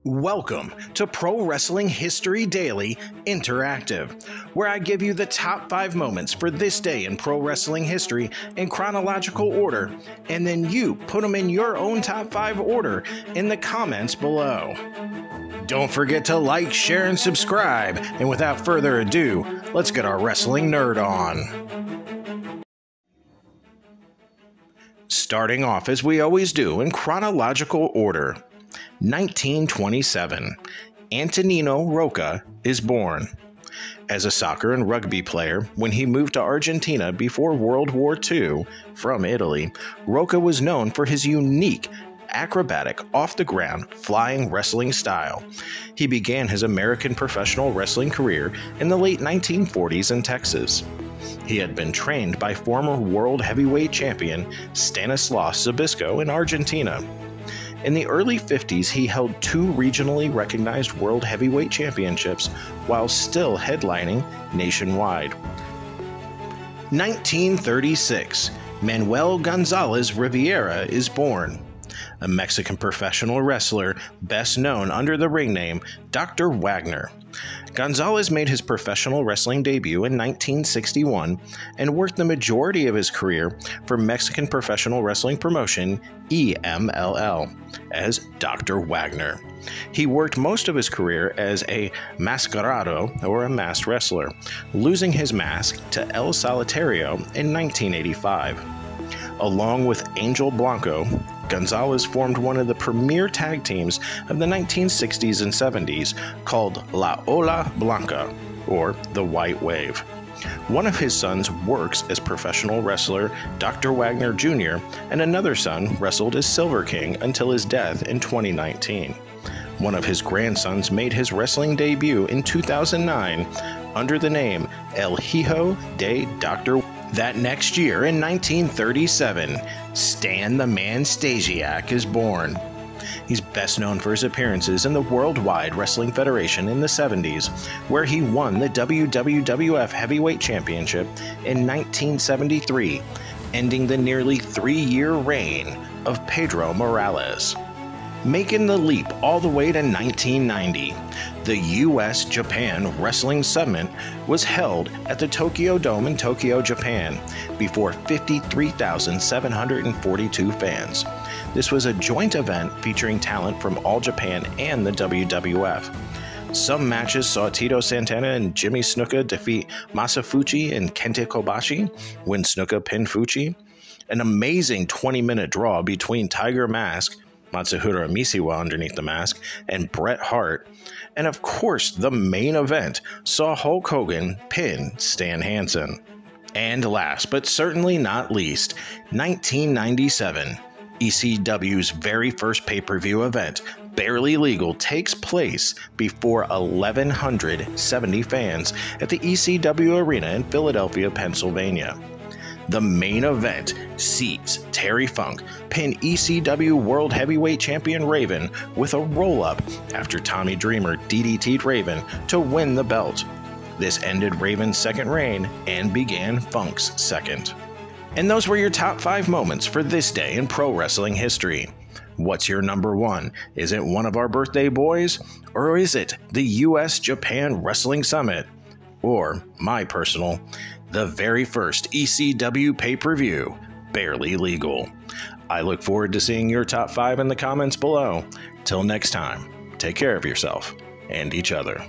Welcome to Pro Wrestling History Daily Interactive, where I give you the top 5 moments for this day in pro wrestling history in chronological order, and then you put them in your own top 5 order in the comments below. Don't forget to like, share, and subscribe, and without further ado, let's get our wrestling nerd on. Starting off as we always do in chronological order. 1927, Antonino Roa is born. As a soccer and rugby player, when he moved to Argentina before World War II from Italy, Roa was known for his unique, acrobatic, off-the-ground, flying wrestling style. He began his American professional wrestling career in the late 1940s in Texas. He had been trained by former world heavyweight champion Stanislaus Zbyszko in Argentina. In the early 50s, he held 2 regionally recognized world heavyweight championships while still headlining nationwide. 1936, Manuel Gonzalez Riviera is born. A Mexican professional wrestler best known under the ring name Dr. Wagner. Gonzalez made his professional wrestling debut in 1961 and worked the majority of his career for Mexican professional wrestling promotion EMLL as Dr. Wagner. He worked most of his career as a mascarado, or a masked wrestler, losing his mask to El Solitario in 1985. Along with Angel Blanco, Gonzalez formed one of the premier tag teams of the 1960s and 70s called La Ola Blanca, or the White Wave. One of his sons works as professional wrestler Dr. Wagner Jr., and another son wrestled as Silver King until his death in 2019. One of his grandsons made his wrestling debut in 2009 under the name El Hijo de Dr. That next year, in 1937, Stan the Man Stasiak is born. He's best known for his appearances in the Worldwide Wrestling Federation in the 70s, where he won the WWF Heavyweight Championship in 1973, ending the nearly 3-year reign of Pedro Morales. Making the leap all the way to 1990, the US-Japan Wrestling Summit was held at the Tokyo Dome in Tokyo, Japan, before 53,742 fans. This was a joint event featuring talent from All Japan and the WWF. Some matches saw Tito Santana and Jimmy Snuka defeat Masafuchi and Kenta Kobashi, when Snuka pinned Fuchi. An amazing 20-minute draw between Tiger Mask, Matsuhiro Misiwa underneath the mask, and Bret Hart. And of course, the main event saw Hulk Hogan pin Stan Hansen. And last, but certainly not least, 1997. ECW's very first pay-per-view event, Barely Legal, takes place before 1,170 fans at the ECW Arena in Philadelphia, Pennsylvania. The main event sees Terry Funk pin ECW World Heavyweight Champion Raven with a roll-up after Tommy Dreamer DDT'd Raven to win the belt. This ended Raven's second reign and began Funk's second. And those were your top 5 moments for this day in pro wrestling history. What's your number 1? Is it one of our birthday boys? Or is it the US-Japan Wrestling Summit? Or, my personal, the very first ECW pay-per-view, Barely Legal. I look forward to seeing your top 5 in the comments below. Till next time, take care of yourself and each other.